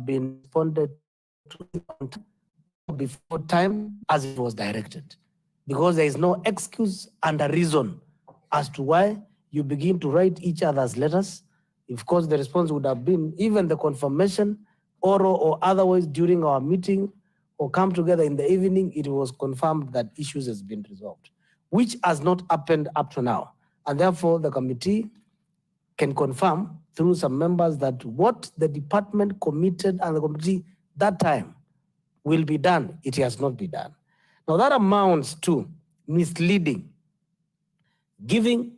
been responded to before time as it was directed, because there is no excuse and a reason as to why you begin to write each other's letters. Of course, the response would have been even the confirmation, oral or otherwise, during our meeting or come together in the evening, it was confirmed that issues has been resolved, which has not happened up to now. And therefore, the committee can confirm through some members that what the department committed and the committee that time will be done, it has not been done. Now that amounts to misleading, giving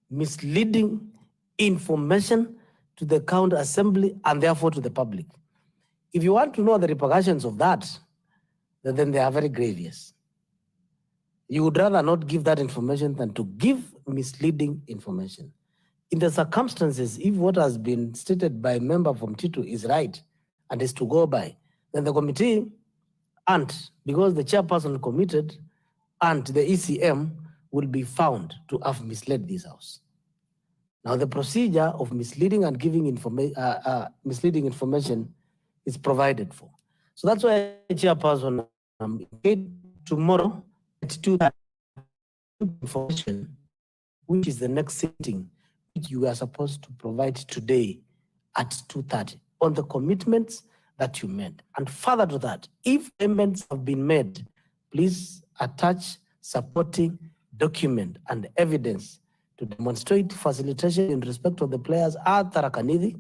misleading information to the county assembly and therefore to the public. If you want to know the repercussions of that, then they are very grievous. You would rather not give that information than to give misleading information. In the circumstances, if what has been stated by a member from Titu is right and is to go by, then the committee and because the chairperson committed and the ECM will be found to have misled this house. Now the procedure of misleading and giving misleading information is provided for. So that's why chairperson tomorrow at 2:30 information, which is the next sitting, which you are supposed to provide today at 2:30 on the commitments that you made. And further to that, if payments have been made, please attach supporting document and evidence to demonstrate facilitation in respect of the players at Tarakanidi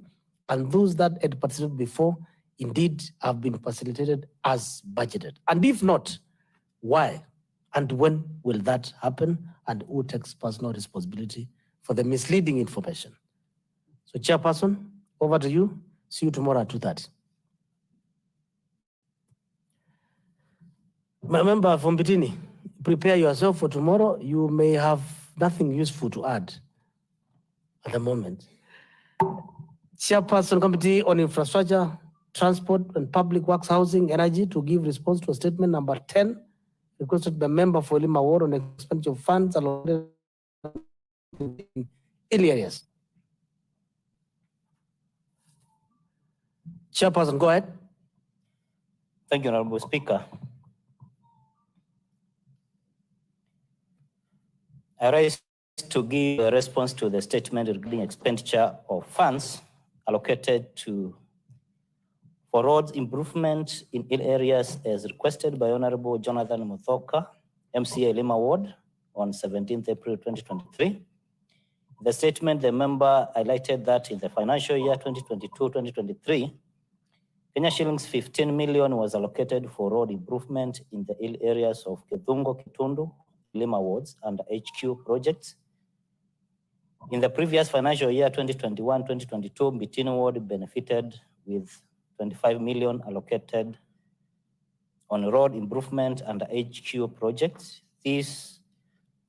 and those that had participated before indeed have been facilitated as budgeted. And if not, why and when will that happen, and who takes personal responsibility for the misleading information? So chairperson, over to you. See you tomorrow at 2:30. Member from Bitini, prepare yourself for tomorrow. You may have nothing useful to add at the moment. Chairperson Committee on Infrastructure, Transport and Public Works, Housing, Energy to give response to statement number 10, requested by member for Lima Ward on expenditure of funds allocated in ill areas. Chairperson, go ahead. Thank you, Honorable Speaker. I rise to give a response to the statement regarding expenditure of funds allocated for roads improvement in ill areas as requested by Honorable Jonathan Muthoka, MCA Lima Ward, on 17th April 2023. The statement, the member highlighted that in the financial year 2022-2023, Kenya shillings 15 million was allocated for road improvement in the ill areas of Kidungo, Kitundu, Lima wards and HQ projects. In the previous financial year 2021-2022, Bitini ward benefited with 25 million allocated on road improvement and HQ projects. These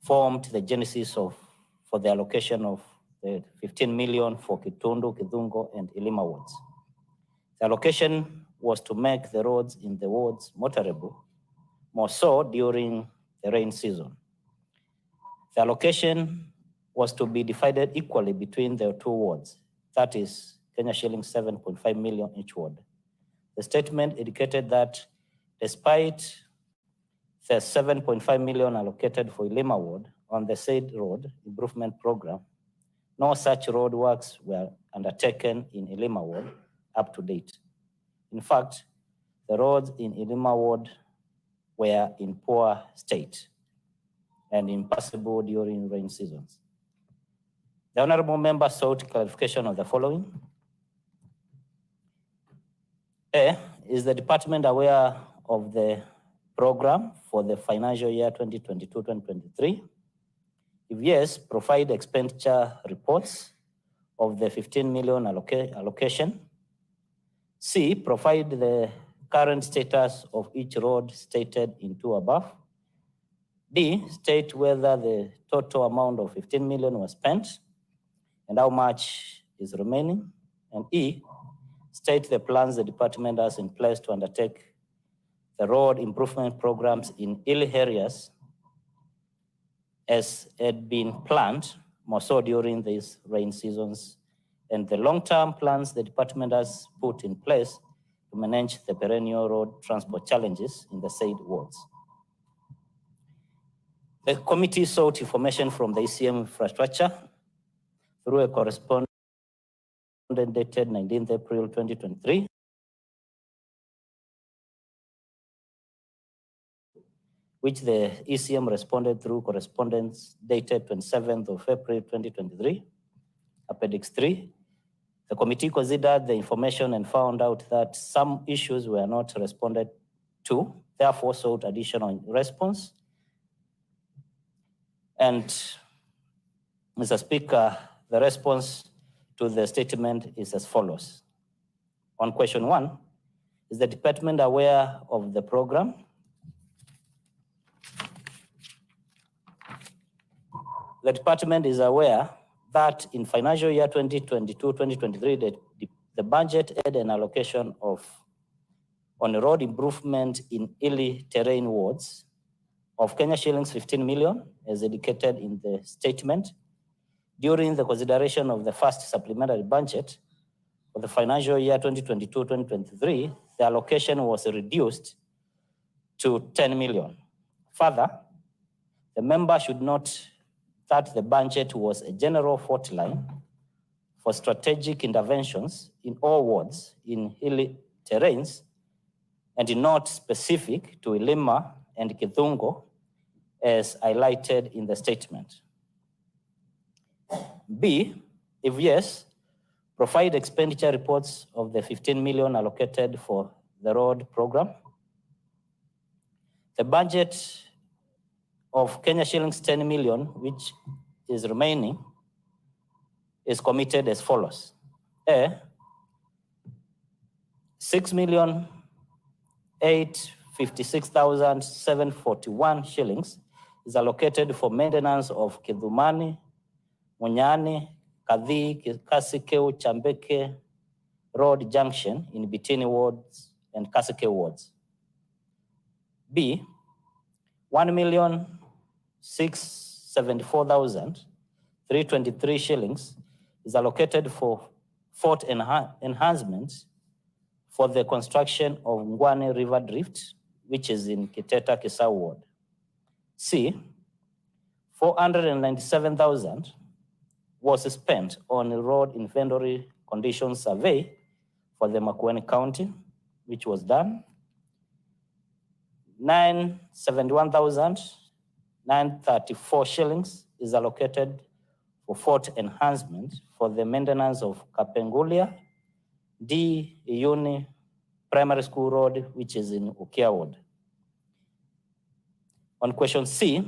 formed the genesis for the allocation of the 15 million for Kitundu, Kidungo, and Ilima wards. The allocation was to make the roads in the wards motorable, more so during the rain season. The allocation was to be divided equally between the two wards, that is Kenya shillings 7.5 million each ward. The statement indicated that despite the 7.5 million allocated for Ilima ward on the said road improvement program, no such road works were undertaken in Ilima ward up to date. In fact, the roads in Ilima ward were in poor state and impassable during rain seasons. The honorable member sought clarification of the following. A, is the department aware of the program for the financial year 2022-2023? If yes, provide expenditure reports of the 15 million allocation. C, provide the current status of each road stated in 2 above. D, state whether the total amount of 15 million was spent and how much is remaining. And E, state the plans the department has in place to undertake the road improvement programs in ill areas as had been planned, more so during these rain seasons and the long-term plans the department has put in place to manage the perennial road transport challenges in the said wards. The committee sought information from the ECM infrastructure through a correspondence dated 19th April 2023, which the ECM responded through correspondence dated 27th of April 2023, Appendix 3. The committee considered the information and found out that some issues were not responded to, therefore sought additional response. And Mr. Speaker, the response to the statement is as follows. On question 1, is the department aware of the program? The department is aware that in financial year 2022-2023, the budget had an allocation on road improvement in hilly terrain wards of Kenya shillings 15 million, as indicated in the statement. During the consideration of the first supplementary budget for the financial year 2022-2023, the allocation was reduced to 10 million. Further, the member should note that the budget was a general fault line for strategic interventions in all wards in hilly terrains and not specific to Ilima and Kithungo as highlighted in the statement. B, if yes, provide expenditure reports of the 15 million allocated for the road program. The budget of Kenya shillings 10 million, which is remaining, is committed as follows. A, 6,856,741 shillings is allocated for maintenance of Kidhumani, Munyani, Kadhi, Kasikeu, Chambeke Road Junction in Bitini wards and Kasikeu wards. B, 1,674,323 shillings is allocated for fort enhancements for the construction of Ngwane River Drift, which is in Kiteta Kisau ward. C, 497,000 was spent on a road inventory condition survey for the Makueni County, which was done. 971,934 shillings is allocated for fort enhancement for the maintenance of Kapengulia D Uni Primary School Road, which is in Ukia Ward. On question C,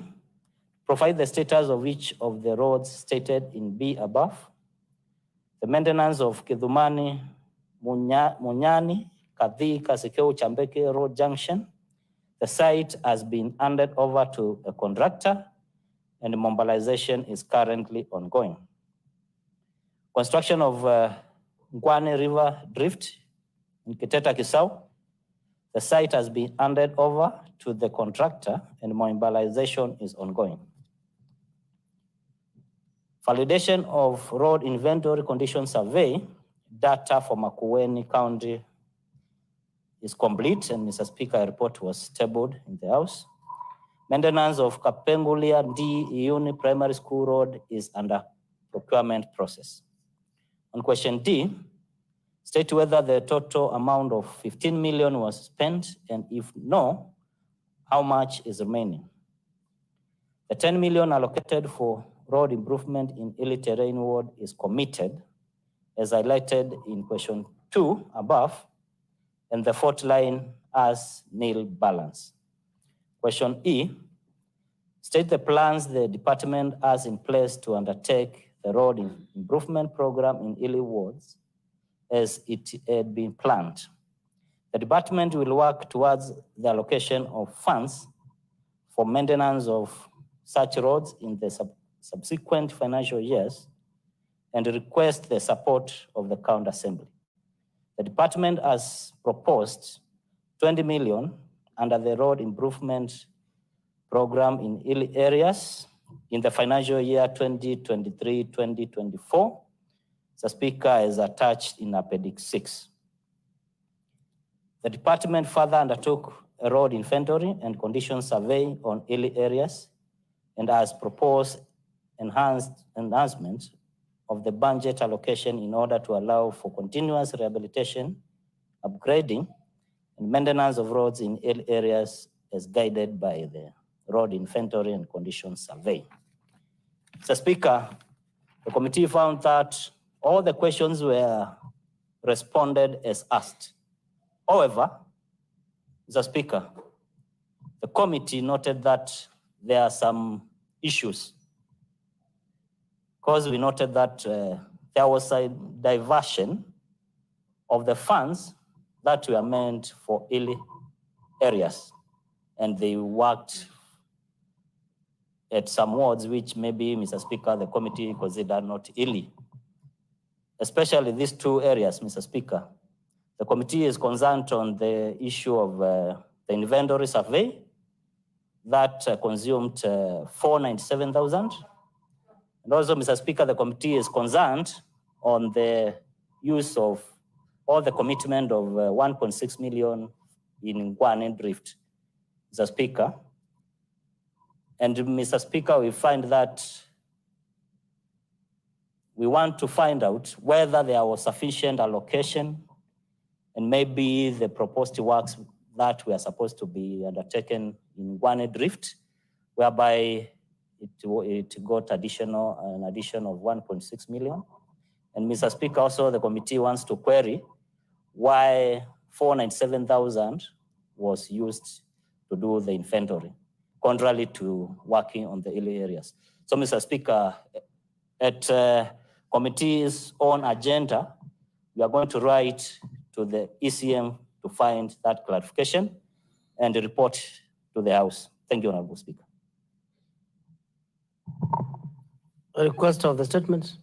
provide the status of each of the roads stated in B above. The maintenance of Kidhumani, Munyani, Kadhi, Kasikeu, Chambeke Road Junction. The site has been handed over to a contractor and mobilization is currently ongoing. Construction of Ngwane River Drift in Kiteta Kisau. The site has been handed over to the contractor and mobilization is ongoing. Validation of road inventory condition survey data for Makueni County is complete, and Mr. Speaker, a report was tabled in the House. Maintenance of Kapengulia D Uni Primary School Road is under procurement process. On question D, state whether the total amount of 15 million was spent, and if no, how much is remaining. The 10 million allocated for road improvement in hilly terrain ward is committed, as highlighted in question 2 above, and the fault line has nil balance. Question E, state the plans the department has in place to undertake the road improvement program in hilly wards as it had been planned. The department will work towards the allocation of funds for maintenance of such roads in the subsequent financial years and request the support of the County Assembly. The department has proposed 20 million under the road improvement program in hilly areas in the financial year 2023-2024, Mr. Speaker, is attached in Appendix 6. The department further undertook a road inventory and condition survey on hilly areas and has proposed enhancement of the budget allocation in order to allow for continuous rehabilitation, upgrading, and maintenance of roads in hilly areas as guided by the road inventory and condition survey. Mr. Speaker, the committee found that all the questions were responded as asked. However, Mr. Speaker, the committee noted that there are some issues because we noted that there was a diversion of the funds that were meant for hilly areas, and they worked at some wards which maybe, Mr. Speaker, the committee considered not hilly, especially these two areas, Mr. Speaker. The committee is concerned on the issue of the inventory survey that consumed 497,000. And also, Mr. Speaker, the committee is concerned on the use of all the commitment of 1.6 million in Makueni drift, Mr. Speaker. And Mr. Speaker, we find that we want to find out whether there was sufficient allocation and maybe the proposed works that were supposed to be undertaken in Makueni drift, whereby it got an addition of 1.6 million. And Mr. Speaker, also the committee wants to query why 497,000 was used to do the inventory, contrary to working on the hilly areas. So, Mr. Speaker, at committee's own agenda, we are going to write to the ECM to find that clarification and report to the House. Thank you, Honorable Speaker. A request of the statement.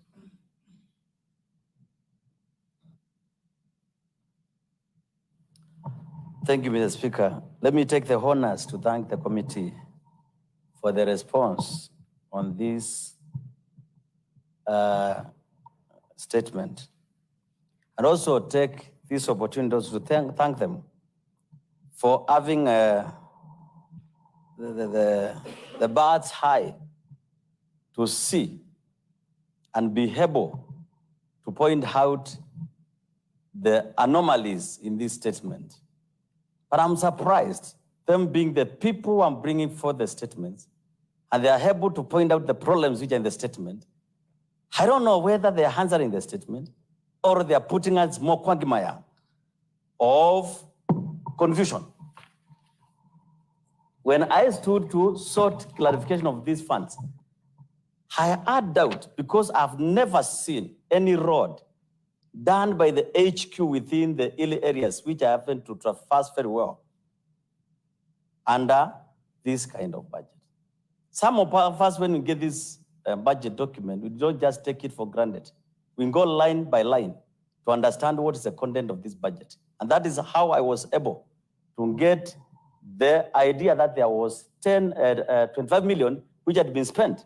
Thank you, Mr. Speaker. Let me take the honors to thank the committee for the response on this statement, and also take this opportunity also to thank them for having the bird's eye to see and be able to point out the anomalies in this statement. But I'm surprised, them being the people who are bringing forth the statements, and they are able to point out the problems which are in the statement. I don't know whether they are answering the statement or they are putting us more quagmire of confusion. When I stood to sort clarification of these funds, I had doubt because I've never seen any road done by the HQ within the hilly areas, which I happen to traverse very well, under this kind of budget. Some of us, when we get this budget document, we don't just take it for granted. We go line by line to understand what is the content of this budget. And that is how I was able to get the idea that there was 25 million which had been spent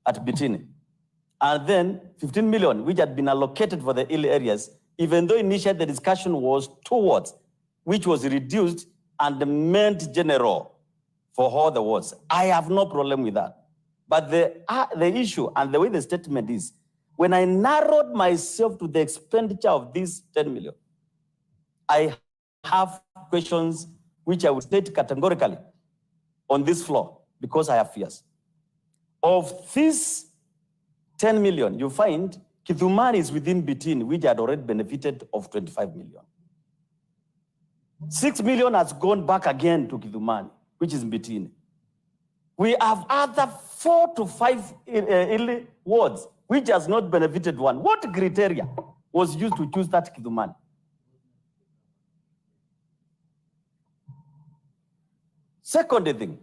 at Bitini. And then 15 million which had been allocated for the hilly areas, even though initially the discussion was towards, which was reduced and meant general for all the wards. I have no problem with that. But the issue and the way the statement is, when I narrowed myself to the expenditure of these 10 million, I have questions which I would state categorically on this floor because I have fears. Of this 10 million, you find Kidumani is within Bitini, which had already benefited of 25 million. 6 million has gone back again to Kidumani, which is Bitini. We have other 4 to 5 hilly wards, which has not benefited one. What criteria was used to choose that Kidumani? Second thing,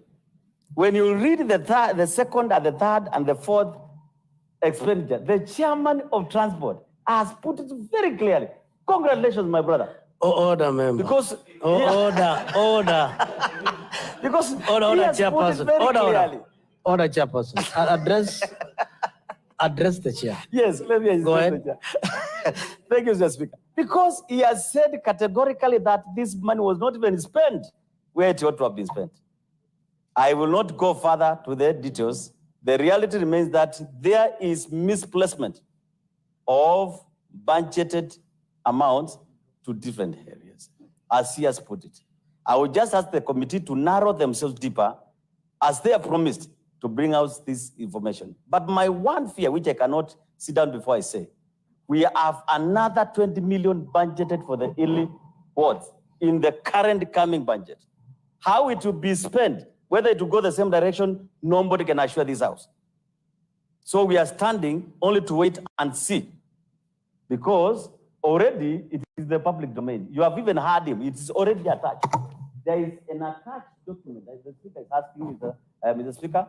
when you read the second and the third and the fourth expenditure, the chairman of transport has put it very clearly. Congratulations, my brother. Order, member. Because Order. Because Order, he has put it chairperson. very clearly. Order, chairperson. Address address the chair. Yes, let me Go ahead. Thank you, Mr. Speaker. Because he has said categorically that this money was not even spent where it ought to have been spent. I will not go further to the details. The reality remains that there is misplacement of budgeted amounts to different areas, as he has put it. I would just ask the committee to narrow themselves deeper as they have promised to bring out this information. But my one fear, which I cannot sit down before I say, we have another 20 million budgeted for the early wards in the current coming budget. How it will be spent, whether it will go the same direction, nobody can assure this house. So we are standing only to wait and see, because already it is the public domain. You have even heard him, it is already attached. There is an attached document, as the Speaker is asking, Mr. Speaker,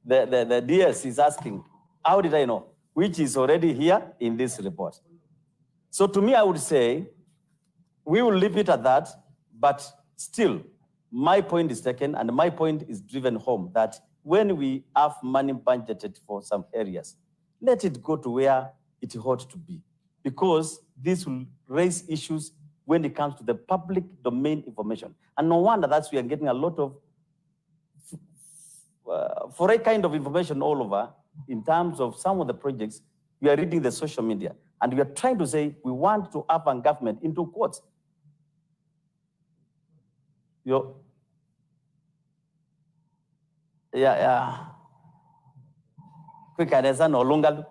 the DS is asking, how did I know? Which is already here in this report. So to me, I would say, we will leave it at that, but still, my point is taken, and my point is driven home, that when we have money budgeted for some areas, let it go to where it ought to be, because this will raise issues when it comes to the public domain information. And no wonder that we are getting a lot of for a kind of information all over in terms of some of the projects. We are reading the social media, and we are trying to say we want to have a government into quotes. Quick adesa no longer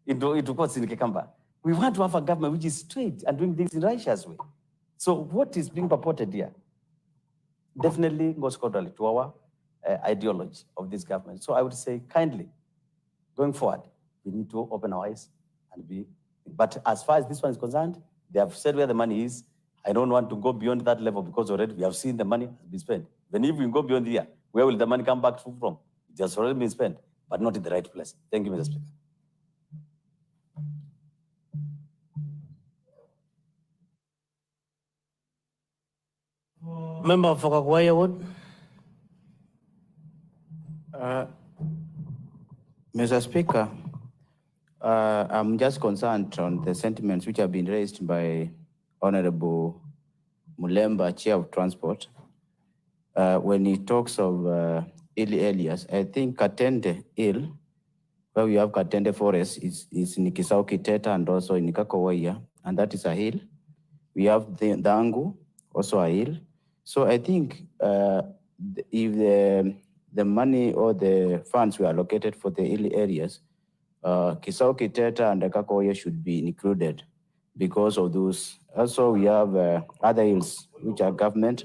into quotes in Kikamba. We want to have a government which is straight and doing things in a righteous way. So what is being purported here definitely goes contrary to our ideology of this government. So I would say kindly, going forward, we need to open our eyes and be, but as far as this one is concerned, they have said where the money is. I don't want to go beyond that level, because already we have seen the money has been spent. Then if we go beyond here, where will the money come back from? It has already been spent, but not in the right place. Thank you, Mr. Speaker. Member for Kakwaya Ward. Mr. Speaker, I'm just concerned on the sentiments which have been raised by Honorable Mulemba, Chair of Transport. When he talks of ill areas, I think Katende Hill, where we have Katende Forest, is in Kisauki Teta and also in Kakowaya, and that is a hill. We have the Dangu, also a hill. So I think if the money or the funds were allocated for the ill areas, Kisauki Teta and Kakowaya should be included because of those. Also, we have other hills which are government.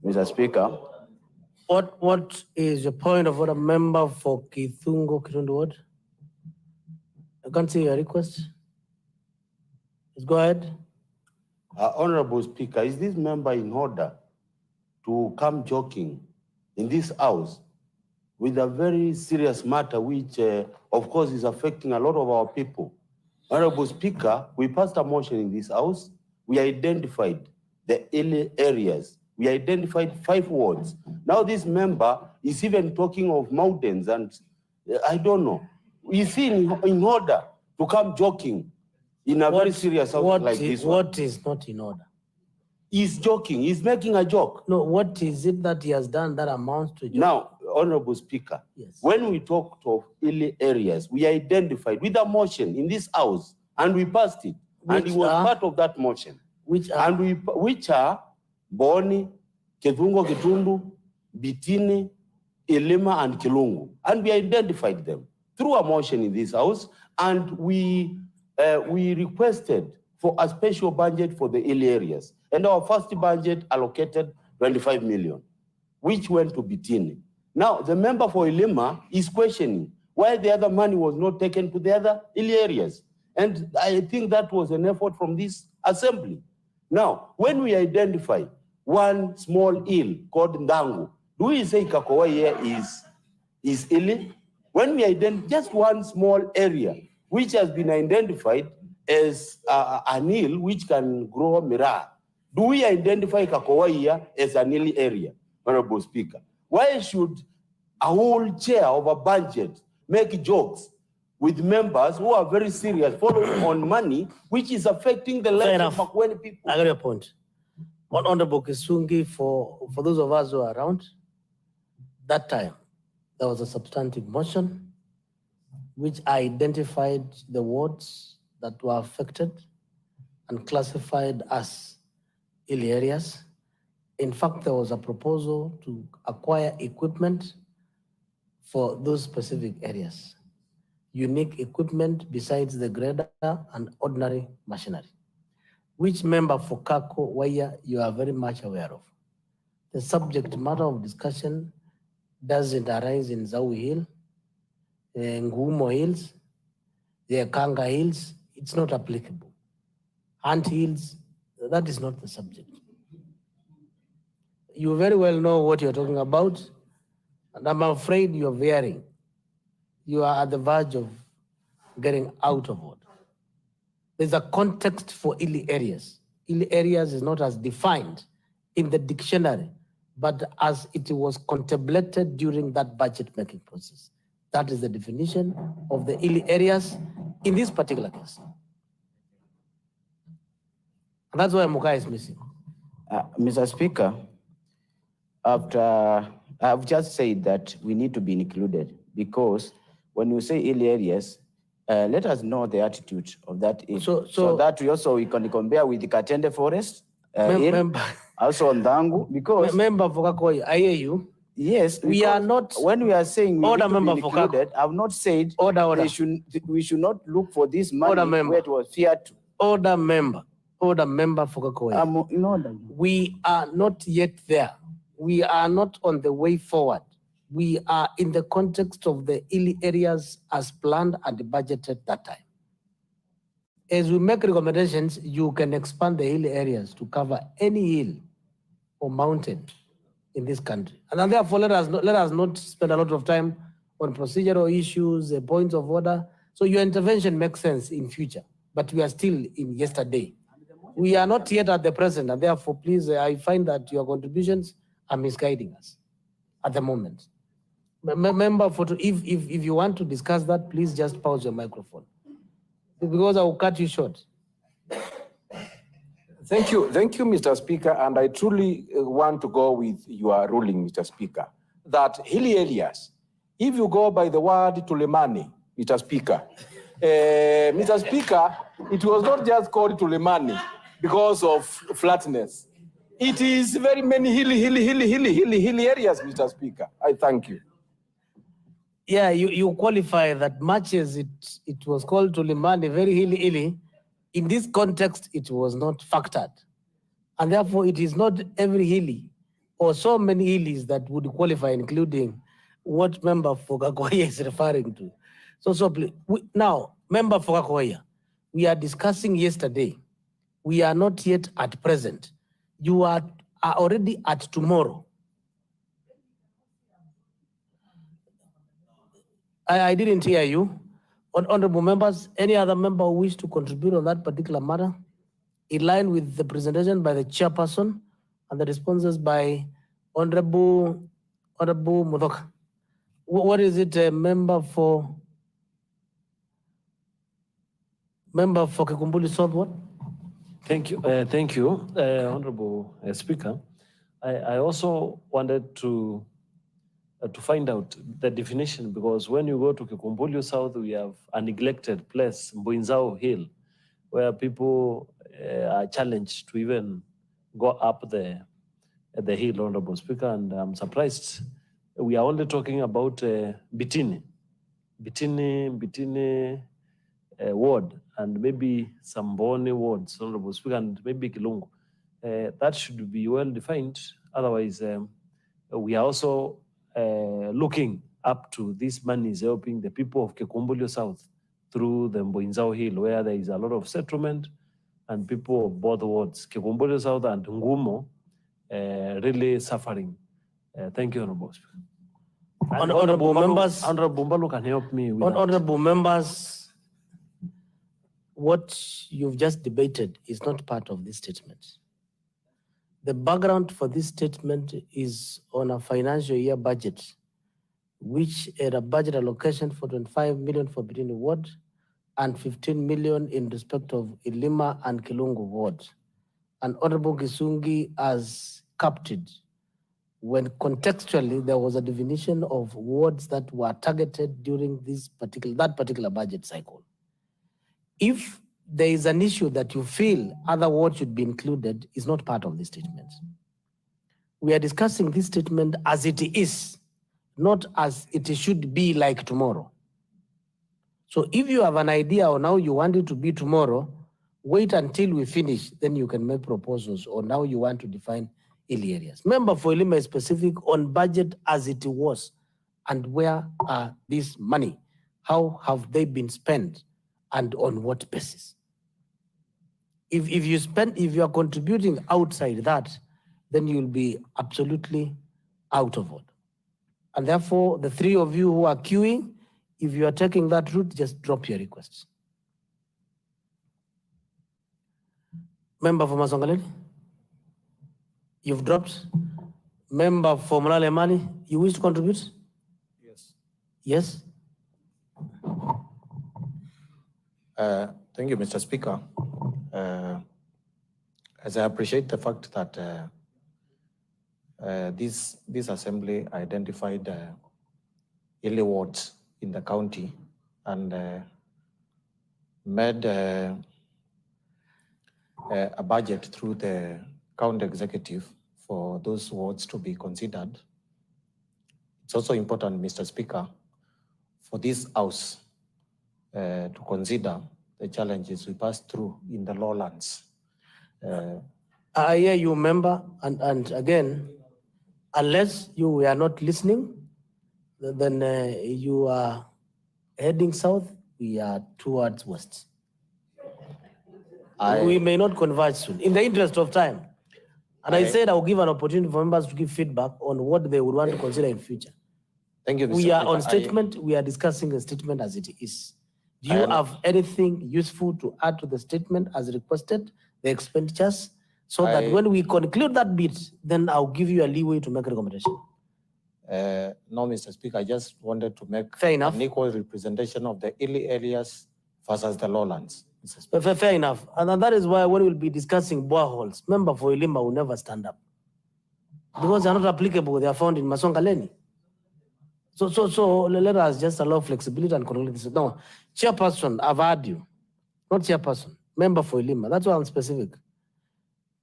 Mr. Speaker. What is your point of order, member for Kitundu Ward? I can't see your request. Let's go ahead. Honorable Speaker, is this member in order to come joking in this house with a very serious matter which, of course, is affecting a lot of our people? Honorable Speaker, we passed a motion in this house. We identified the ill areas. We identified 5 wards. Now this member is even talking of mountains, and I don't know. Is he in order to come joking in a very serious house like this one? What is not in order? He's joking. He's making a joke. No, what is it that he has done that amounts to joke? Now, Honorable Speaker, yes, when we talked of ill areas, we identified with a motion in this house, and we passed it, and it was part of that motion. Which are Boni, Kevungo, Kitundu, Bitini, Ilima, and Kilungu. And we identified them through a motion in this house, and we requested for a special budget for the ill areas. And our first budget allocated 25 million, which went to Bitini. Now, the member for Ilima is questioning why the other money was not taken to the other ill areas. And I think that was an effort from this assembly. Now, when we identify one small hill called Ndangu, do we say Kakowaya is ill? When we identify just one small area, which has been identified as an hill which can grow miraa, do we identify Kakowaya as an ill area, Honorable Speaker? Why should a whole chair of a budget make jokes with members who are very serious, following on money, which is affecting the lives of Makueni people. I got your point. Honorable Kisungi, for those of us who are around, that time, there was a substantive motion which identified the wards that were affected and classified as ill areas. In fact, there was a proposal to acquire equipment for those specific areas. Unique equipment besides the grader and ordinary machinery, which member for Kako Waya you are very much aware of. The subject matter of discussion doesn't arise in Zawi Hill, Ngumo Hills, the Kanga Hills. It's not applicable. Ant Hills, that is not the subject. You very well know what you're talking about, and I'm afraid you're veering. You are at the verge of getting out of order. There's a context for ill areas. Ill areas is not as defined in the dictionary, but as it was contemplated during that budget making process. That is the definition of the ill areas in this particular case. And that's why Mukai is missing. Mr. Speaker, after I've just said that we need to be included, because when you say ill areas, let us know the attitude of that area. So that we can compare with the Katende Forest, also on Dangu, because member for Kakoi, I hear you. Yes, we are not. When we are saying we order need to be member included, I've not said order. We should not look for this money where it was feared to. Order member for Kakoi. We are not yet there. We are not on the way forward. We are in the context of the ill areas as planned and budgeted that time. As we make recommendations, you can expand the hill areas to cover any hill or mountain in this country. And therefore, let us not spend a lot of time on procedural issues, points of order. So your intervention makes sense in future, but we are still in yesterday. We are not yet at the present, and therefore, please, I find that your contributions are misguiding us at the moment. Member, if you want to discuss that, please just pause your microphone, because I will cut you short. Thank you, Mr. Speaker, and I truly want to go with your ruling, Mr. Speaker, that hilly areas, if you go by the word Tulemani, Mr. Speaker, Mr. Speaker, it was not just called Tulemani because of flatness. It is very many hilly areas, Mr. Speaker. I thank you. Yeah, you qualify that much as it was called Tulemani, very hilly. In this context, it was not factored. And therefore, it is not every hilly or so many hillies that would qualify, including what member for Kakoya is referring to. So please, now, member for Kakoya, we are discussing yesterday. We are not yet at present. You are already at tomorrow. I didn't hear you. Honorable members, any other member who wish to contribute on that particular matter, in line with the presentation by the chairperson and the responses by Honorable Mudoka. What is it, member for Kikumbuli Southward? Thank you, Honorable Speaker. I also wanted to find out the definition, because when you go to Kikumbuli South, we have a neglected place, Mbuinzao Hill, where people are challenged to even go up the hill, Honorable Speaker, and I'm surprised we are only talking about Bitini ward, and maybe some Boni wards, Honorable Speaker, and maybe Kilungu. That should be well defined. Otherwise, we are also looking up to this money is helping the people of Kikumbuli South through the Mbuinzao Hill, where there is a lot of settlement and people of both wards, Kikumbuli South and Ngumo, really suffering. Thank you, Honorable Speaker. Honorable members, Honorable Bumbalu can help me with Honorable members, what you've just debated is not part of this statement. The background for this statement is on a financial year budget, which had a budget allocation for 25 million for Birini Ward and 15 million in respect of Ilima and Kilungu Ward. And Honorable Kisungi has captured when contextually there was a definition of wards that were targeted during that particular budget cycle. If there is an issue that you feel other wards should be included, is not part of this statement. We are discussing this statement as it is, not as it should be like tomorrow. So if you have an idea on how you want it to be tomorrow, wait until we finish, then you can make proposals on how you want to define hilly areas. Member for Ilima is specific on budget as it was and where are these money? How have they been spent and on what basis? If you are contributing outside that, then you'll be absolutely out of order. And therefore, the three of you who are queuing, if you are taking that route, just drop your requests. Member for Masongaleni, you've dropped. Member for Mulale Mani, you wish to contribute? Yes. Yes? Thank you, Mr. Speaker. As I appreciate the fact that this assembly identified hilly wards in the county and made a budget through the county executive for those wards to be considered. It's also important, Mr. Speaker, for this House to consider the challenges we pass through in the lowlands. I hear you, member, and again, unless you are not listening, then you are heading south, we are towards west. We may not converge soon, in the interest of time. And I said I'll give an opportunity for members to give feedback on what they would want to consider in future. Thank you, Mr. We are Speaker. on statement, we are discussing the statement as it is. Do you have anything useful to add to the statement as requested, the expenditures, so that when we conclude that bit, then I'll give you a leeway to make a recommendation? No, Mr. Speaker, I just wanted to make Fair enough. an equal representation of the hilly areas versus the lowlands. Mr. Speaker. Fair enough. And that is why when we'll be discussing boreholes, member for Ilima will never stand up. Because they're not applicable, they are found in Masongaleni. So let us just allow flexibility and conclude this. No, chairperson, I've heard you. Not chairperson, member for Ilima. That's why I'm specific.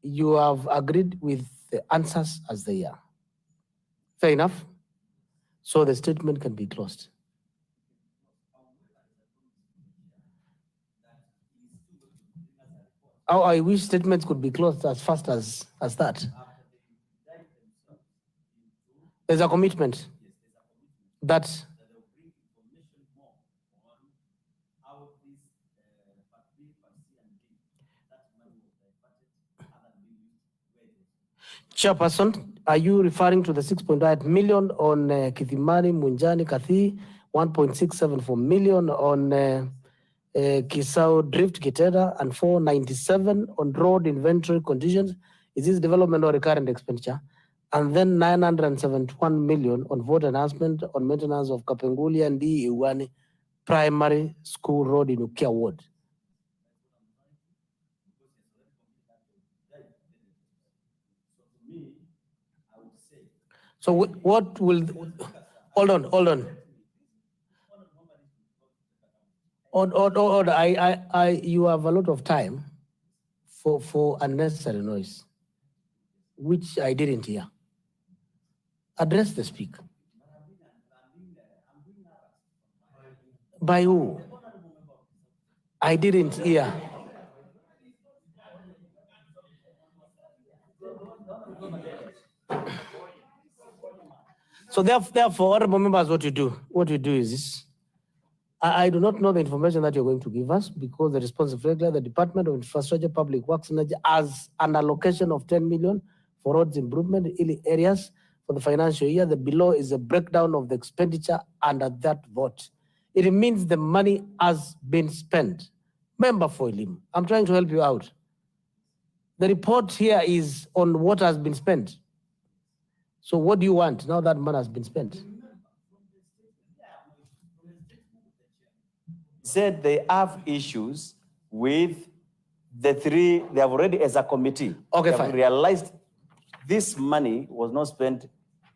You have agreed with the answers as they are. Fair enough. So the statement can be closed. Oh, I wish statements could be closed as fast as that. There's a commitment that Chairperson, are you referring to the 6.8 million on Kithimani, Munjani, Kathi, 1.674 million on Kisau Drift, Kitera, and 497 on road inventory conditions? Is this development or recurrent expenditure? And then 971 million on vote enhancement on maintenance of Kapengulia and D. Iwani Primary School Road in Ukia Ward. So what will, hold on. You have a lot of time for unnecessary noise, which I didn't hear. Address the speaker. By who? I didn't hear. So therefore, honorable members, what you do is this. I do not know the information that you're going to give us because the responsive regulator, the Department of Infrastructure, Public Works, Energy, has an allocation of 10 million for roads improvement in areas for the financial year. The below is a breakdown of the expenditure under that vote. It means the money has been spent. Member for Ilim, I'm trying to help you out. The report here is on what has been spent. So what do you want now that money has been spent? said they have issues with the three, they have already, as a committee, Okay, they have fine. realized this money was not spent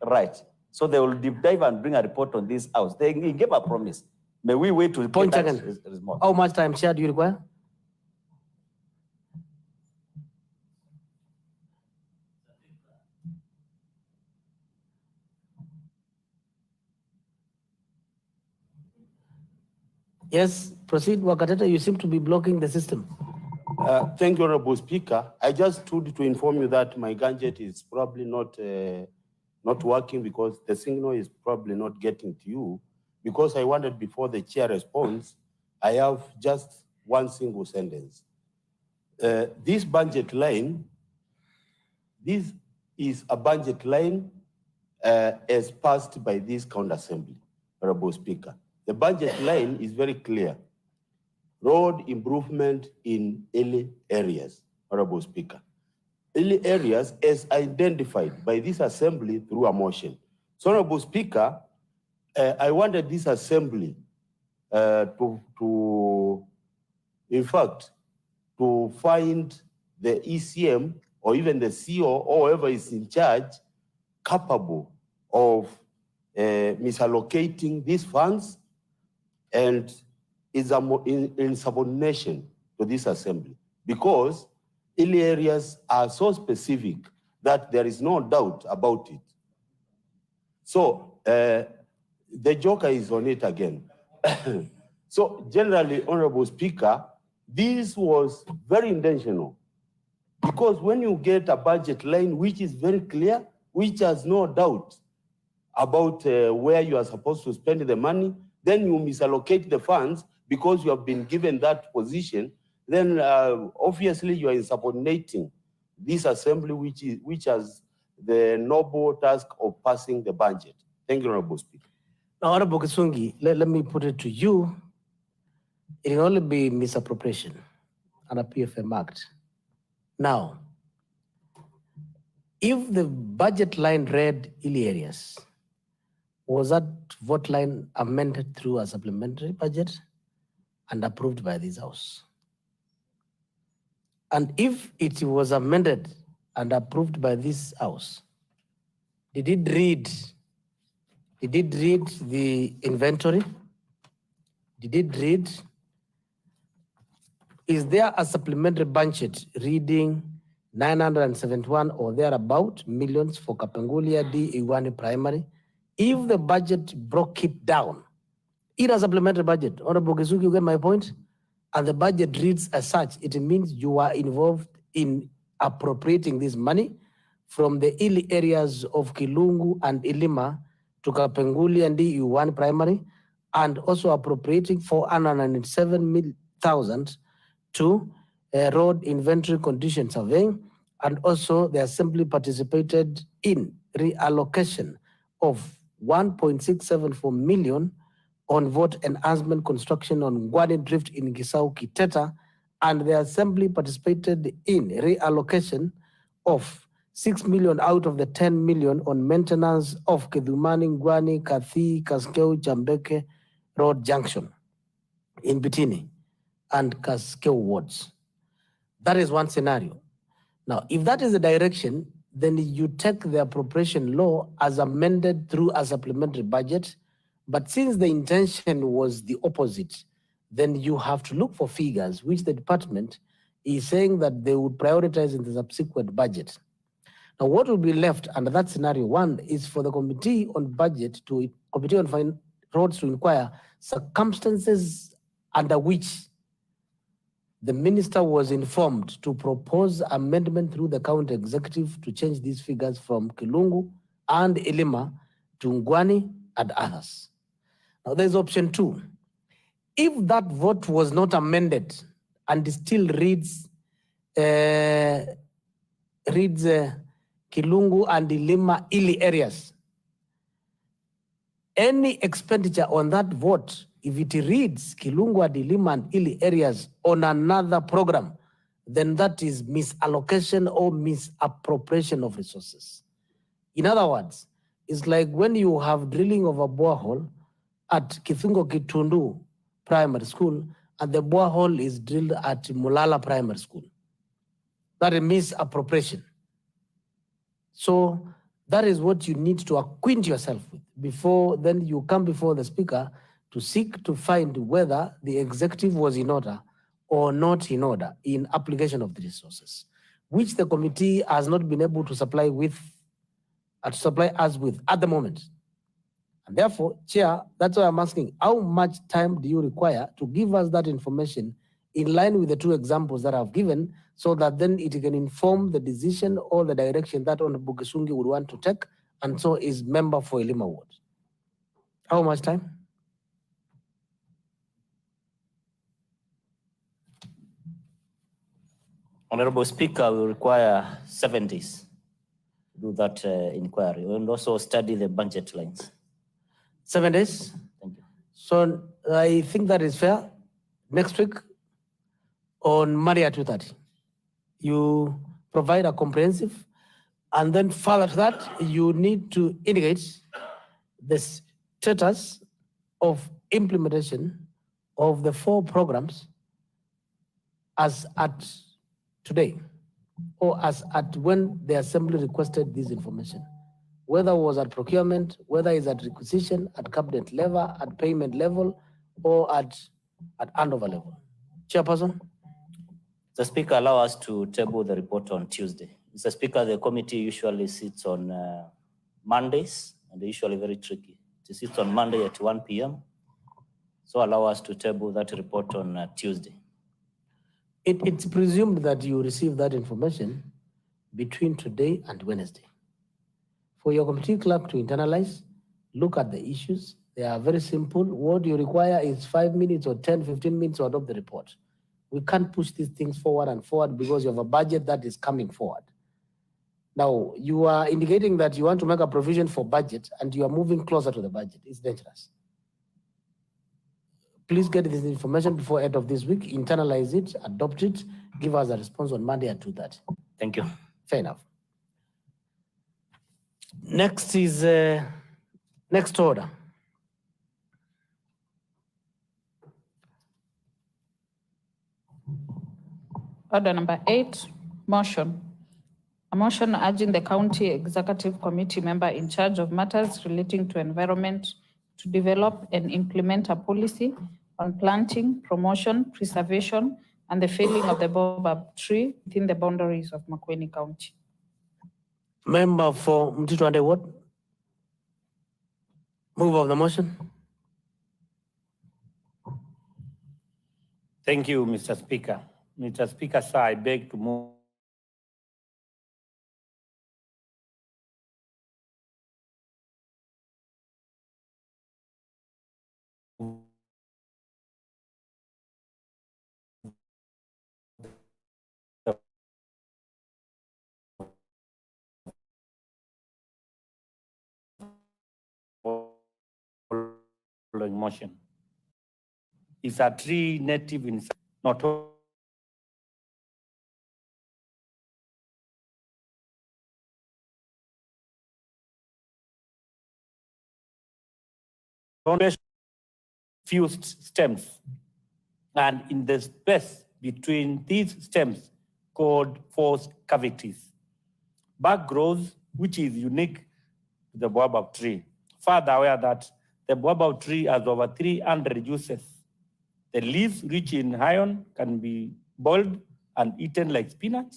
right. So they will deep dive and bring a report on this house. They gave a promise. May we wait to Point get that second. response? How much time, Chair, do you require? Yes, proceed, Wakateta. You seem to be blocking the system. Thank you, Honorable Speaker. I just stood to inform you that my gadget is probably not working because the signal is probably not getting to you. Because I wanted, before the chair responds, I have just one single sentence. This budget line, this is a budget line as passed by this county assembly, Honorable Speaker. The budget line is very clear. Road improvement in early areas, Honorable Speaker. Early areas as identified by this assembly through a motion. So, Honorable Speaker, I wanted this assembly in fact, to find the ECM or even the CEO or whoever is in charge capable of misallocating these funds and is in subordination to this assembly, because early areas are so specific that there is no doubt about it. So the joker is on it again. So generally, Honorable Speaker, this was very intentional, because when you get a budget line which is very clear, which has no doubt about where you are supposed to spend the money, then you misallocate the funds because you have been given that position, then obviously you are insubordinating this assembly, which has the noble task of passing the budget. Thank you, Honorable Speaker. Now, Honorable Kisungi, let me put it to you. It will only be misappropriation and a PFM Act. Now, if the budget line read illy areas, was that vote line amended through a supplementary budget and approved by this House? And if it was amended and approved by this House, did it read the inventory? Did it read? Is there a supplementary budget reading 971 or thereabout millions for Kapenguria D Iwani Primary? If the budget broke it down in a supplementary budget, Honorable Kisuki, you get my point? And the budget reads as such, it means you are involved in appropriating this money from the ill areas of Kilungu and Ilima to Kapenguria and D Iwani Primary, and also appropriating 497,000 to road inventory condition surveying, and also the assembly participated in reallocation of 1.674 million on vote enhancement construction on Gwani Drift in Gisau Kiteta, and the assembly participated in reallocation of 6 million out of the 10 million on maintenance of Kedumani, Gwani, Kathi, Kaskeu, Chambeke Road Junction in Bitini and Kaskeu wards. That is one scenario. Now, if that is the direction, then you take the appropriation law as amended through a supplementary budget. But since the intention was the opposite, then you have to look for figures, which the department is saying that they would prioritize in the subsequent budget. Now, what will be left under that scenario one is for the Committee on Budget to Committee on Roads to inquire circumstances under which the minister was informed to propose amendment through the county executive to change these figures from Kilungu and Ilima to Ngwani and others. Now, there's option two. If that vote was not amended and still reads Kilungu and Ilima Ili areas, any expenditure on that vote, if it reads Kilungu, Adilima, and Ili areas on another program, then that is misallocation or misappropriation of resources. In other words, it's like when you have drilling of a borehole at Kifungo Kitundu Primary School, and the borehole is drilled at Mulala Primary School. That is misappropriation. So that is what you need to acquaint yourself with before then you come before the Speaker to seek to find whether the executive was in order or not in order in application of the resources, which the committee has not been able to supply us with at the moment. And therefore, Chair, that's why I'm asking, how much time do you require to give us that information in line with the two examples that I've given, so that then it can inform the decision or the direction that Honorable Gisungi would want to take, and so is member for Elima Ward? How much time? Honorable Speaker, we require 7 days to do that inquiry and also study the budget lines. 7 days? Thank you. So I think that is fair. Next week on Monday at 2:30, you provide a comprehensive, and then further to that, you need to indicate the status of implementation of the 4 programs as at today, or as at when the Assembly requested this information, whether it was at procurement, whether it's at requisition, at cabinet level, at payment level, or at handover level. Chairperson? The Speaker, allow us to table the report on Tuesday. Mr. Speaker, the committee usually sits on Mondays, and they're usually very tricky. It sits on Monday at 1 p.m. So allow us to table that report on Tuesday. It's presumed that you receive that information between today and Wednesday. For your committee clerk to internalize, look at the issues. They are very simple. What you require is 5 minutes or 10, 15 minutes to adopt the report. We can't push these things forward and forward because you have a budget that is coming forward. Now, you are indicating that you want to make a provision for budget and you are moving closer to the budget. It's dangerous. Please get this information before end of this week, internalize it, adopt it, give us a response on Monday at 2:30. Thank you. Fair enough. Next is next order. Order number 8, motion. A motion urging the County Executive Committee member in charge of matters relating to environment to develop and implement a policy on planting, promotion, preservation, and the felling of the baobab tree within the boundaries of Makueni County. Member for Mtito Ward. Move of the motion. Thank you, Mr. Speaker. Mr. Speaker, sir, I beg to move following motion. Is a tree native in not few stems, and in the space between these stems called forced cavities. Bark grows, which is unique to the baobab tree. Further aware that the baobab tree has over 300 uses. The leaves, rich in iron, can be boiled and eaten like spinach.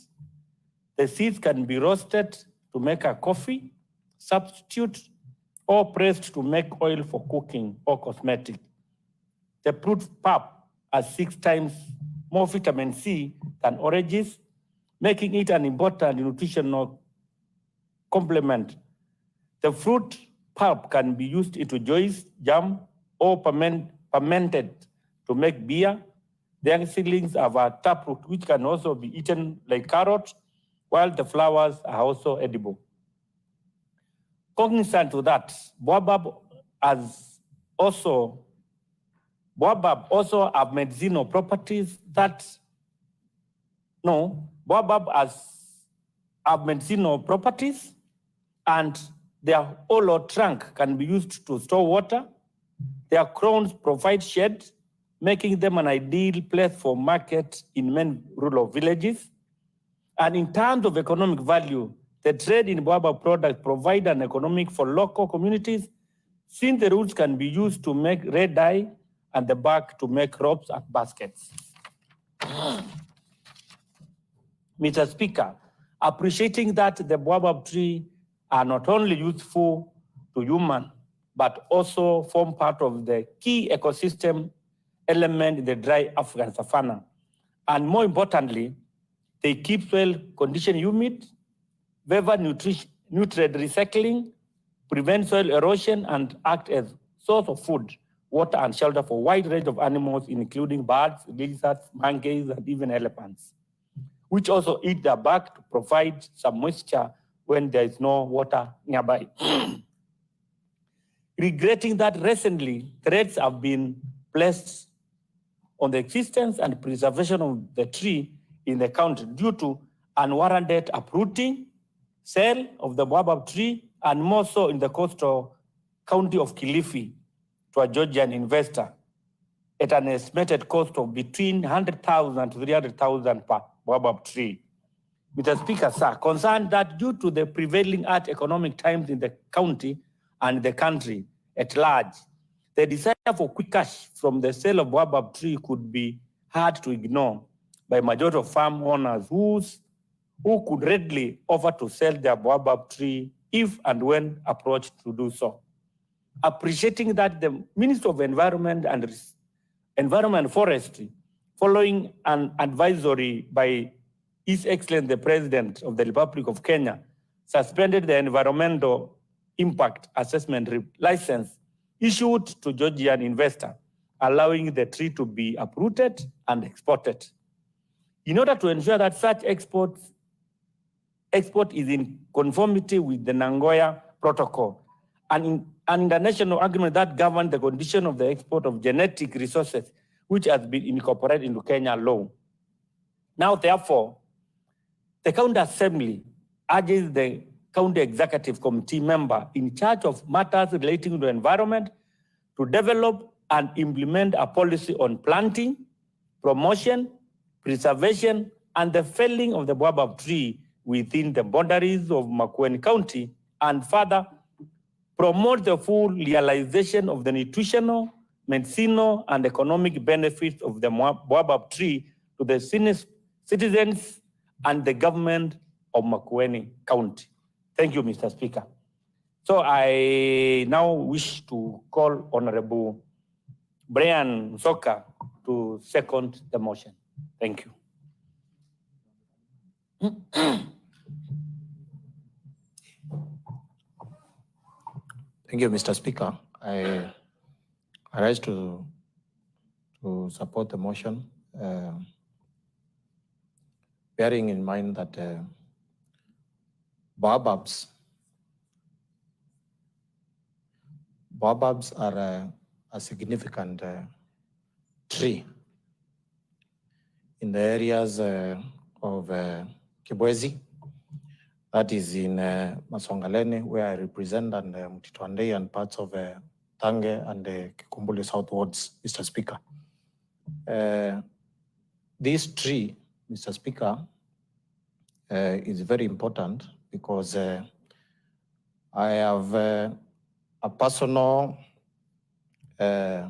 The seeds can be roasted to make a coffee, substitute, or pressed to make oil for cooking or cosmetic. The fruit pulp has 6 times more vitamin C than oranges, making it an important nutritional complement. The fruit pulp can be used into juice, jam, or fermented to make beer. The seedlings have a taproot, which can also be eaten like carrot, while the flowers are also edible. Cognizant to that, baobab also have medicinal properties baobab have medicinal properties, and their hollow trunk can be used to store water. Their crowns provide shade, making them an ideal place for market in many rural villages. And in terms of economic value, the trade in baobab products provide an economic for local communities, since the roots can be used to make red dye and the bark to make ropes and baskets. Mr. Speaker, appreciating that the baobab tree are not only useful to humans, but also form part of the key ecosystem element in the dry African savanna. And more importantly, they keep soil condition humid, favor nutrient recycling, prevent soil erosion, and act as source of food, water, and shelter for a wide range of animals, including birds, lizards, monkeys, and even elephants, which also eat their bark to provide some moisture when there is no water nearby. Regretting that recently, threats have been placed on the existence and preservation of the tree in the county due to unwarranted uprooting, sale of the baobab tree, and more so in the coastal county of Kilifi to a Georgian investor at an estimated cost of between 100,000 to 300,000 per baobab tree. Mr. Speaker, sir, concerned that due to the prevailing hard economic times in the county and the country at large, the desire for quick cash from the sale of baobab tree could be hard to ignore by majority of farm owners who could readily offer to sell their baobab tree if and when approached to do so. Appreciating that the Minister of Environment and Forestry, following an advisory by His Excellency the President of the Republic of Kenya, suspended the environmental impact assessment license issued to Georgian investor, allowing the tree to be uprooted and exported. In order to ensure that such export is in conformity with the Nagoya Protocol, an international agreement that governs the condition of the export of genetic resources, which has been incorporated into Kenya law. Now, therefore, the County Assembly urges the County Executive Committee member in charge of matters relating to the environment to develop and implement a policy on planting, promotion, preservation, and the felling of the baobab tree within the boundaries of Makueni County, and further promote the full realization of the nutritional, medicinal, and economic benefits of the baobab tree to the citizens and the government of Makueni County. Thank you, Mr. Speaker. So I now wish to call Honorable Brian Soka to second the motion. Thank you. Thank you, Mr. Speaker. I rise to support the motion, bearing in mind that baobabs are a significant tree in the areas of Kibwezi, that is in Masongaleni, where I represent, and Mtitwandei and parts of Tange and Kikumbuli southwards, Mr. Speaker. This tree, Mr. Speaker, is very important because I have a personal it's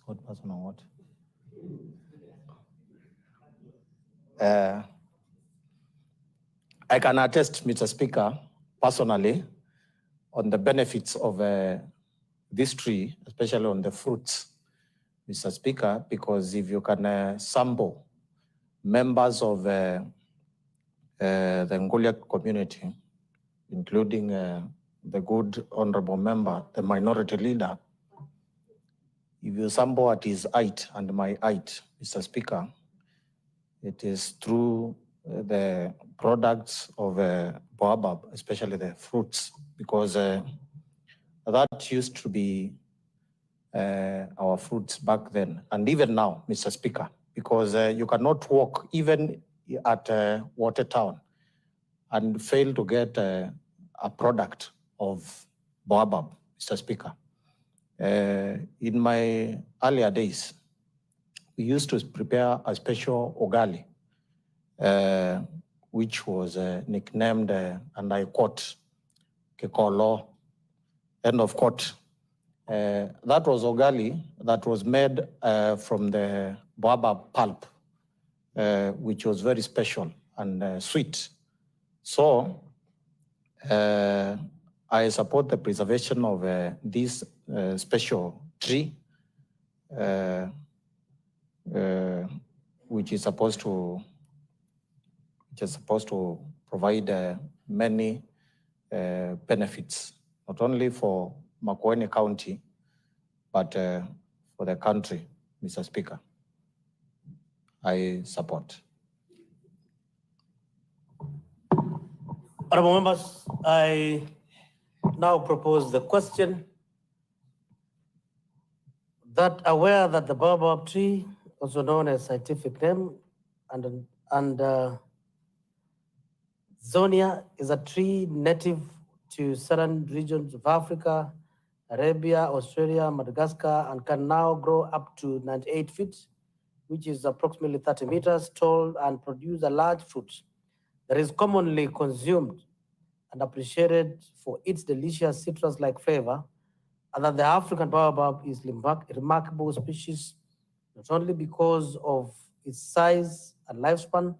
called personal what? I can attest, Mr. Speaker, personally, on the benefits of this tree, especially on the fruits, Mr. Speaker, because if you can sample members of the Ngoliak community, including the good honorable member, the minority leader, if you sample at his height and my height, Mr. Speaker, it is through the products of baobab, especially the fruits, because that used to be our fruits back then, and even now, Mr. Speaker, because you cannot walk even at Watertown and fail to get a product of baobab, Mr. Speaker. In my earlier days, we used to prepare a special ugali, which was nicknamed, and I quote, Kekolo, end of quote. That was ugali that was made from the baobab pulp, which was very special and sweet. So I support the preservation of this special tree, which is supposed to provide many benefits, not only for Makueni County, but for the country, Mr. Speaker. I support. Honorable members, I now propose the question that aware that the baobab tree, also known as scientific name, and Zonia, is a tree native to certain regions of Africa, Arabia, Australia, Madagascar, and can now grow up to 98 feet, which is approximately 30 meters tall, and produce a large fruit that is commonly consumed and appreciated for its delicious citrus-like flavor, and that the African baobab is a remarkable species, not only because of its size and lifespan,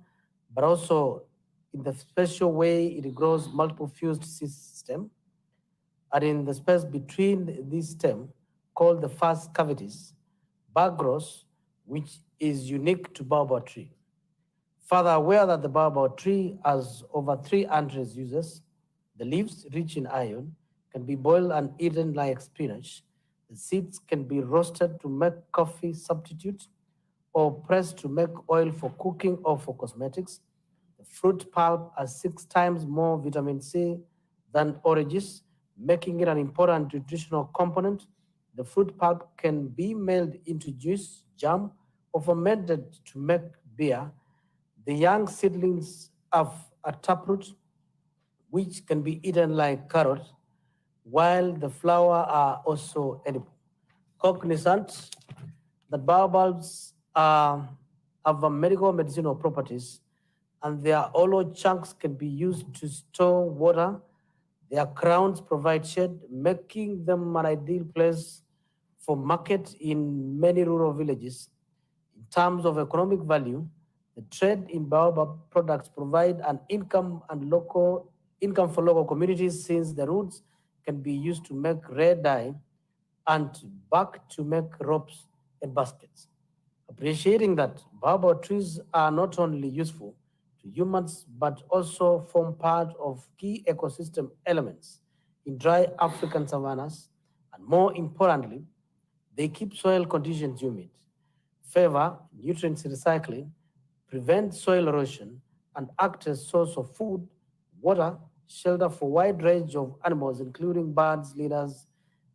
but also in the special way it grows multiple fused stem, and in the space between these stem, called the first cavities, bud grows, which is unique to baobab tree. Further, aware that the baobab tree has over 300 uses, the leaves, rich in iron, can be boiled and eaten like spinach. The seeds can be roasted to make coffee substitute or pressed to make oil for cooking or for cosmetics. The fruit pulp has 6 times more vitamin C than oranges, making it an important nutritional component. The fruit pulp can be made into juice, jam, or fermented to make beer. The young seedlings have a taproot, which can be eaten like carrot, while the flower are also edible. Cognizant that baobabs have a medicinal properties, and their hollow chunks can be used to store water. Their crowns provide shade, making them an ideal place for market in many rural villages. In terms of economic value, the trade in baobab products provide an income for local communities, since the roots can be used to make red dye and bark to make ropes and baskets. Appreciating that baobab trees are not only useful to humans, but also form part of key ecosystem elements in dry African savannas, and more importantly, they keep soil conditions humid, favor nutrients recycling, prevent soil erosion, and act as source of food, water, shelter for a wide range of animals, including birds, leaders,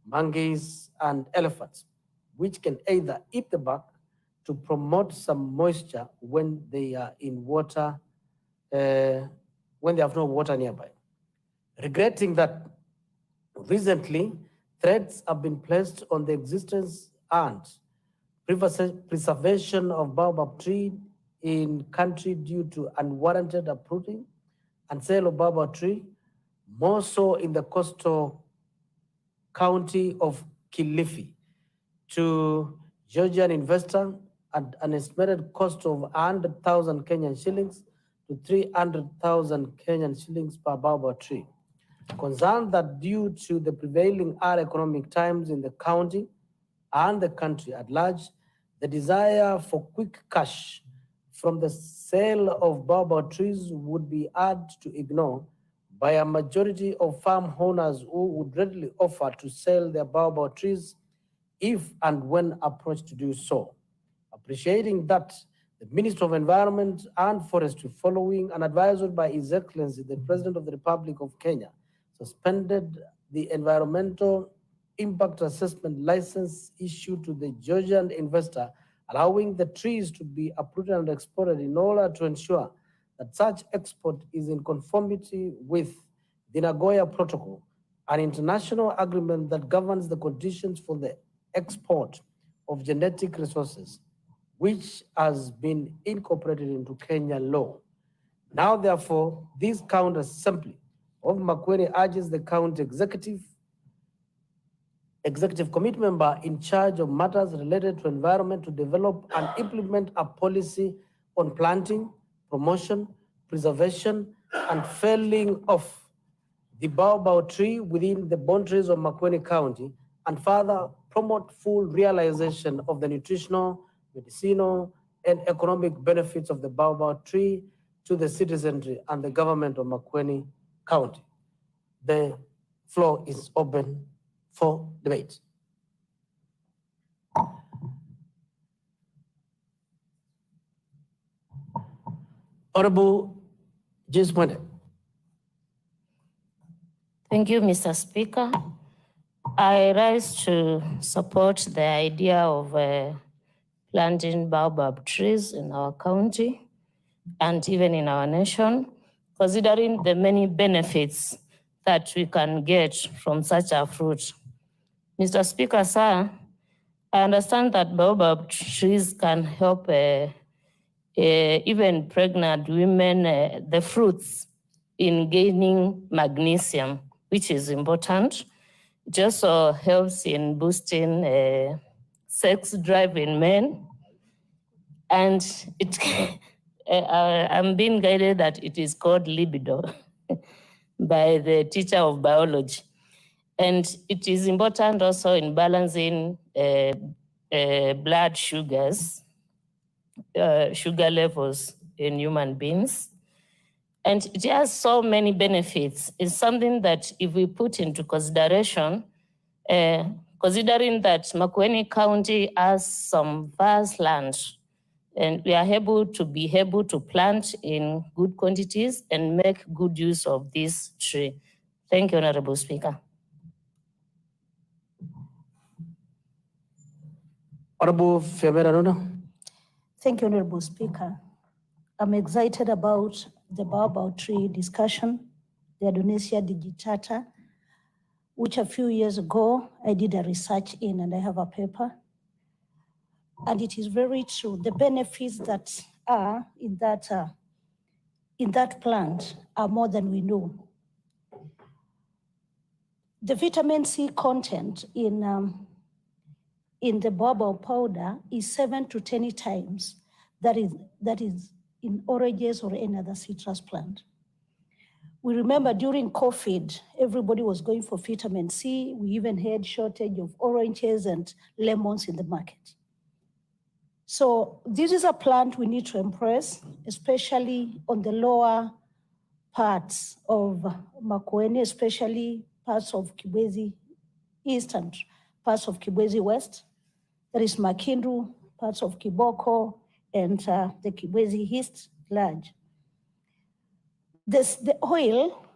monkeys, and elephants, which can either eat the bark to promote some moisture when they are in water, when they have no water nearby. Regretting that recently threats have been placed on the existence and preservation of baobab tree in country due to unwarranted uprooting and sale of baobab tree, more so in the coastal county of Kilifi, to Georgian investor at an estimated cost of 100,000 Kenyan shillings to 300,000 Kenyan shillings per baobab tree. Concerned that due to the prevailing hard economic times in the county and the country at large, the desire for quick cash from the sale of baobab trees would be hard to ignore by a majority of farm owners who would readily offer to sell their baobab trees if and when approached to do so. Appreciating that the Minister of Environment and Forestry, following an advisory by His Excellency, the President of the Republic of Kenya, suspended the environmental impact assessment license issued to the Georgian investor, allowing the trees to be uprooted and exported in order to ensure that such export is in conformity with the Nagoya Protocol. an international agreement that governs the conditions for the export of genetic resources, which has been incorporated into Kenya law. Now, therefore, this county assembly of Makueni urges the county executive committee member in charge of matters related to environment to develop and implement a policy on planting, promotion, preservation, and felling of the baobab tree within the boundaries of Makueni County, and further promote full realization of the nutritional, medicinal, and economic benefits of the baobab tree to the citizenry and the government of Makueni County. The floor is open for debate. Honorable James Mwende. Thank you, Mr. Speaker. I rise to support the idea of planting baobab trees in our county and even in our nation, considering the many benefits that we can get from such a fruit. Mr. Speaker, sir, I understand that baobab trees can help even pregnant women, the fruits, in gaining magnesium, which is important. It also helps in boosting sex drive in men. And it, I'm being guided that it is called libido by the teacher of biology. And it is important also in balancing blood sugars, sugar levels in human beings. And it has so many benefits. It's something that if we put into consideration, considering that Makueni County has some vast land, and we are able to plant in good quantities and make good use of this tree. Thank you, Honorable Speaker. Honorable Femera Nuna. Thank you, Honorable Speaker. I'm excited about the baobab tree discussion, the Adonesia digitata, which a few years ago I did a research in, and I have a paper. And it is very true. The benefits that are in that plant are more than we know. The vitamin C content in the baobab powder is 7 to 10 times that is in oranges or any other citrus plant. We remember during COVID, everybody was going for vitamin C. We even had shortage of oranges and lemons in the market. So this is a plant we need to embrace, especially on the lower parts of Makueni, especially parts of Kibwezi East and parts of Kibwezi West. There is Makindu, parts of Kiboko, and the Kibwezi East large. The oil